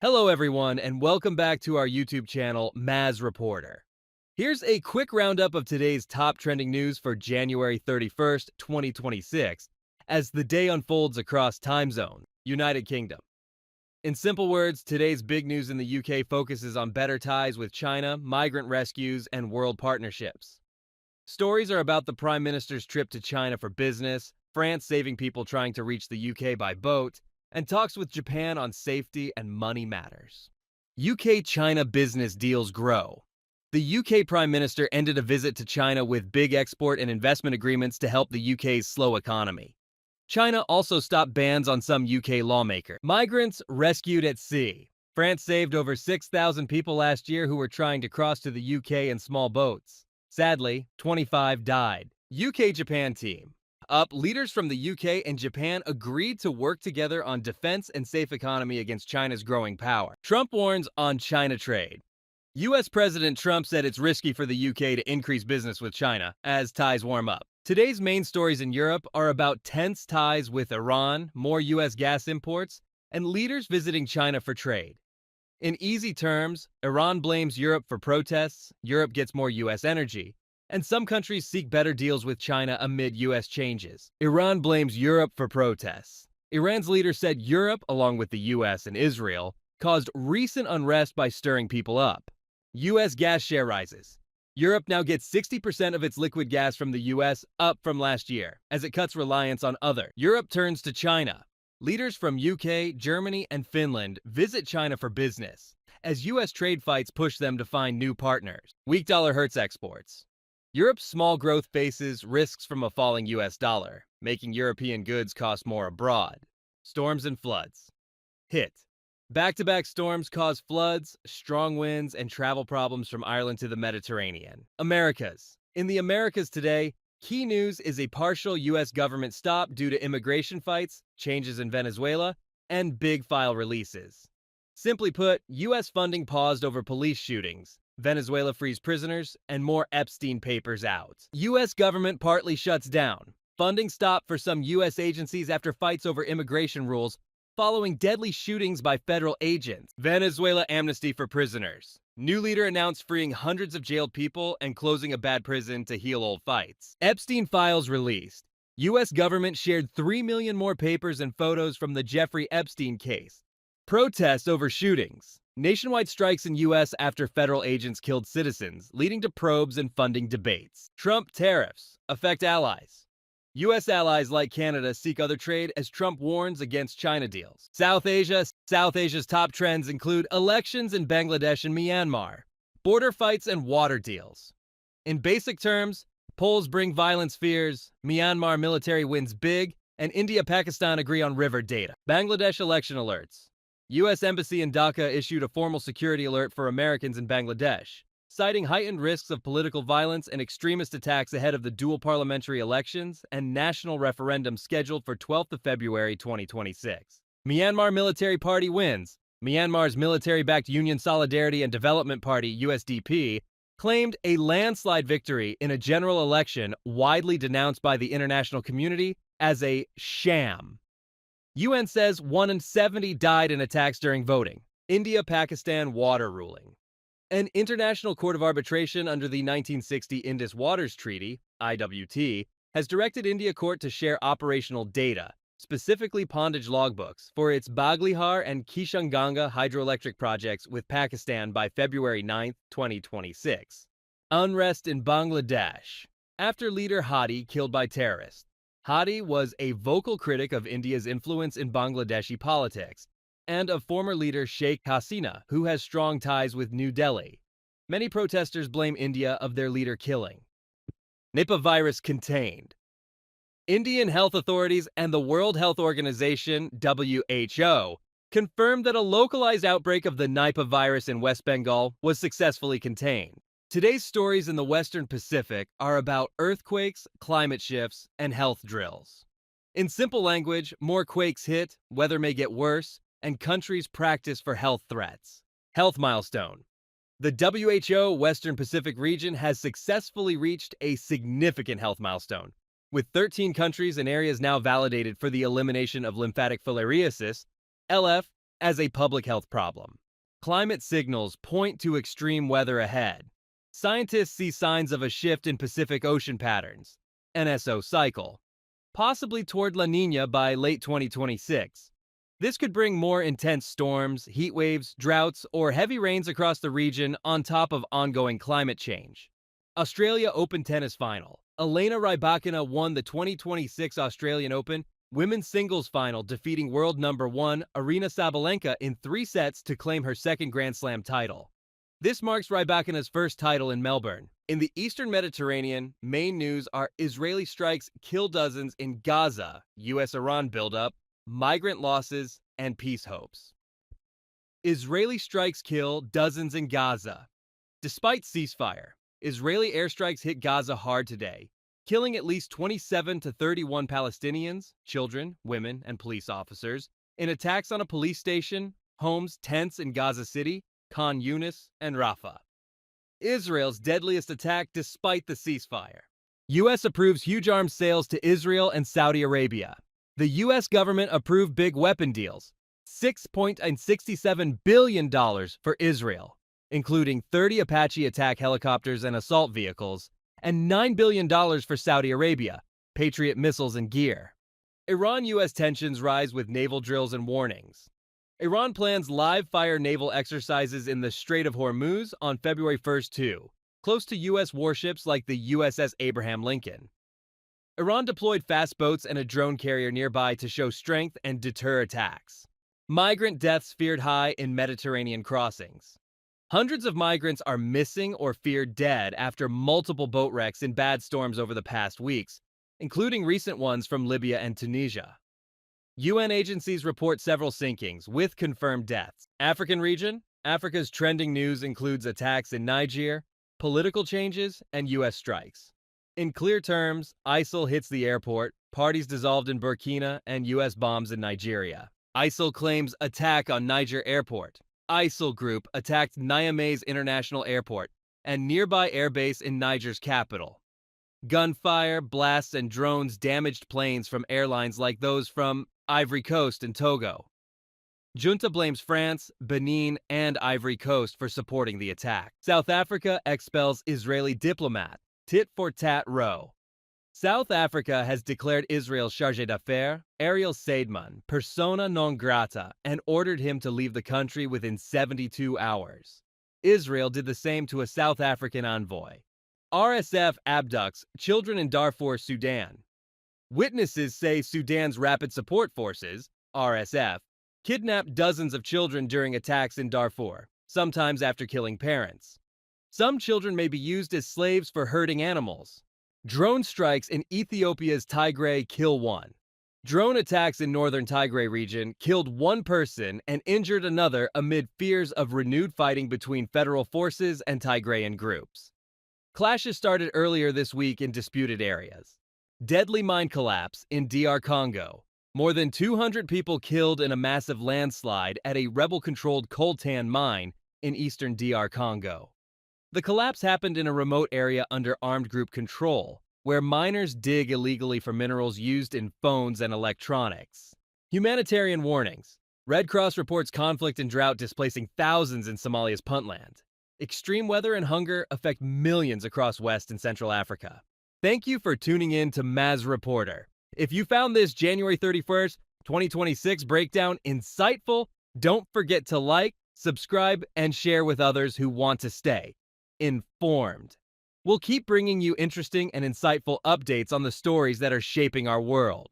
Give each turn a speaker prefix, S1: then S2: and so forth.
S1: Hello everyone and welcome back to our YouTube channel, Mazz Reporter. Here's a quick roundup of today's top trending news for January 31st, 2026, as the day unfolds across time zone, United Kingdom. In simple words, today's big news in the UK focuses on better ties with China, migrant rescues, and world partnerships. Stories are about the Prime Minister's trip to China for business, France saving people trying to reach the UK by boat, and talks with Japan on safety and money matters. UK-China business deals grow. The UK Prime Minister ended a visit to China with big export and investment agreements to help the UK's slow economy. China also stopped bans on some UK lawmakers. Migrants rescued at sea. France saved over 6,000 people last year who were trying to cross to the UK in small boats. Sadly, 25 died. UK-Japan team. Leaders from the UK and Japan agreed to work together on defense and safe economy against China's growing power. Trump warns on China trade. US President Trump said it's risky for the UK to increase business with China as ties warm up. Today's main stories in Europe are about tense ties with Iran, more US gas imports, and leaders visiting China for trade. In easy terms, Iran blames Europe for protests, Europe gets more US energy, and some countries seek better deals with China amid US changes. Iran blames Europe for protests. Iran's leader said Europe, along with the US and Israel, caused recent unrest by stirring people up. US gas share rises. Europe now gets 60% of its liquid gas from the US, up from last year, as it cuts reliance on other. Europe turns to China. Leaders from UK, Germany, and Finland visit China for business, as US trade fights push them to find new partners. Weak dollar hurts exports. Europe's small growth faces risks from a falling US dollar, making European goods cost more abroad. Storms and floods. Hit. Back-to-back storms cause floods, strong winds, and travel problems from Ireland to the Mediterranean. Americas. In the Americas today, key news is a partial US government stop due to immigration fights, changes in Venezuela, and big file releases. Simply put, US funding paused over police shootings. Venezuela frees prisoners, and more Epstein papers out. US government partly shuts down. Funding stopped for some US agencies after fights over immigration rules following deadly shootings by federal agents. Venezuela amnesty for prisoners. New leader announced freeing hundreds of jailed people and closing a bad prison to heal old fights. Epstein files released. US government shared 3 million more papers and photos from the Jeffrey Epstein case. Protests over shootings. Nationwide strikes in U.S. after federal agents killed citizens, leading to probes and funding debates. Trump tariffs affect allies. U.S. allies like Canada seek other trade as Trump warns against China deals. South Asia's top trends include elections in Bangladesh and Myanmar, border fights and water deals. In basic terms, polls bring violence fears, Myanmar military wins big, and India-Pakistan agree on river data. Bangladesh election alerts. U.S. Embassy in Dhaka issued a formal security alert for Americans in Bangladesh, citing heightened risks of political violence and extremist attacks ahead of the dual parliamentary elections and national referendum scheduled for 12th of February 2026. Myanmar military party wins. Myanmar's military-backed Union Solidarity and Development Party, USDP, claimed a landslide victory in a general election widely denounced by the international community as a sham. UN says 1 in 70 died in attacks during voting. India-Pakistan water ruling. An International Court of Arbitration under the 1960 Indus Waters Treaty, IWT, has directed India Court to share operational data, specifically pondage logbooks, for its Baglihar and Kishanganga hydroelectric projects with Pakistan by February 9, 2026. Unrest in Bangladesh. After leader Hadi killed by terrorists. Hadi was a vocal critic of India's influence in Bangladeshi politics, and of former leader Sheikh Hasina, who has strong ties with New Delhi. Many protesters blame India of their leader killing. Nipah virus contained. Indian health authorities and the World Health Organization, WHO, confirmed that a localized outbreak of the Nipah virus in West Bengal was successfully contained. Today's stories in the Western Pacific are about earthquakes, climate shifts, and health drills. In simple language, more quakes hit, weather may get worse, and countries practice for health threats. Health milestone. The WHO Western Pacific region has successfully reached a significant health milestone, with 13 countries and areas now validated for the elimination of lymphatic filariasis, LF, as a public health problem. Climate signals point to extreme weather ahead. Scientists see signs of a shift in Pacific Ocean patterns, NSO cycle, possibly toward La Niña by late 2026. This could bring more intense storms, heat waves, droughts, or heavy rains across the region on top of ongoing climate change. Australia Open Tennis Final. Elena Rybakina won the 2026 Australian Open women's singles final, defeating world number 1 Aryna Sabalenka in 3 sets to claim her second Grand Slam title. This marks Rybakina's first title in Melbourne. In the Eastern Mediterranean, main news are Israeli strikes kill dozens in Gaza, U.S.-Iran buildup, migrant losses, and peace hopes. Israeli strikes kill dozens in Gaza. Despite ceasefire, Israeli airstrikes hit Gaza hard today, killing at least 27 to 31 Palestinians, children, women, and police officers, in attacks on a police station, homes, tents in Gaza City, Khan Yunis, and Rafah. Israel's deadliest attack despite the ceasefire. U.S. approves huge arms sales to Israel and Saudi Arabia. The U.S. government approved big weapon deals, $6.67 billion for Israel, including 30 Apache attack helicopters and assault vehicles, and $9 billion for Saudi Arabia, Patriot missiles and gear. Iran-U.S. tensions rise with naval drills and warnings. Iran plans live-fire naval exercises in the Strait of Hormuz on February 1st too, close to U.S. warships like the USS Abraham Lincoln. Iran deployed fast boats and a drone carrier nearby to show strength and deter attacks. Migrant deaths feared high in Mediterranean crossings. Hundreds of migrants are missing or feared dead after multiple boat wrecks in bad storms over the past weeks, including recent ones from Libya and Tunisia. UN agencies report several sinkings with confirmed deaths. African region? Africa's trending news includes attacks in Niger, political changes, and U.S. strikes. In clear terms, ISIL hits the airport, parties dissolved in Burkina, and U.S. bombs in Nigeria. ISIL claims attack on Niger airport. ISIL group attacked Niamey's international airport and nearby airbase in Niger's capital. Gunfire, blasts, and drones damaged planes from airlines like those from Ivory Coast and Togo. Junta blames France, Benin, and Ivory Coast for supporting the attack. South Africa expels Israeli diplomat. Tit for tat row. South Africa has declared Israel's chargé d'affaires, Ariel Seidman, persona non grata and ordered him to leave the country within 72 hours. Israel did the same to a South African envoy. RSF abducts children in Darfur, Sudan. Witnesses say Sudan's Rapid Support Forces, RSF, kidnapped dozens of children during attacks in Darfur, sometimes after killing parents. Some children may be used as slaves for herding animals. Drone strikes in Ethiopia's Tigray kill 1. Drone attacks in northern Tigray region killed 1 person and injured another amid fears of renewed fighting between federal forces and Tigrayan groups. Clashes started earlier this week in disputed areas. Deadly mine collapse in DR Congo. More than 200 people killed in a massive landslide at a rebel-controlled coltan mine in eastern DR Congo. The collapse happened in a remote area under armed group control, where miners dig illegally for minerals used in phones and electronics. Humanitarian warnings. Red Cross reports conflict and drought displacing thousands in Somalia's Puntland. Extreme weather and hunger affect millions across West and Central Africa. Thank you for tuning in to Mazz Reporter. If you found this January 31st, 2026 breakdown insightful, don't forget to like, subscribe, and share with others who want to stay informed. We'll keep bringing you interesting and insightful updates on the stories that are shaping our world.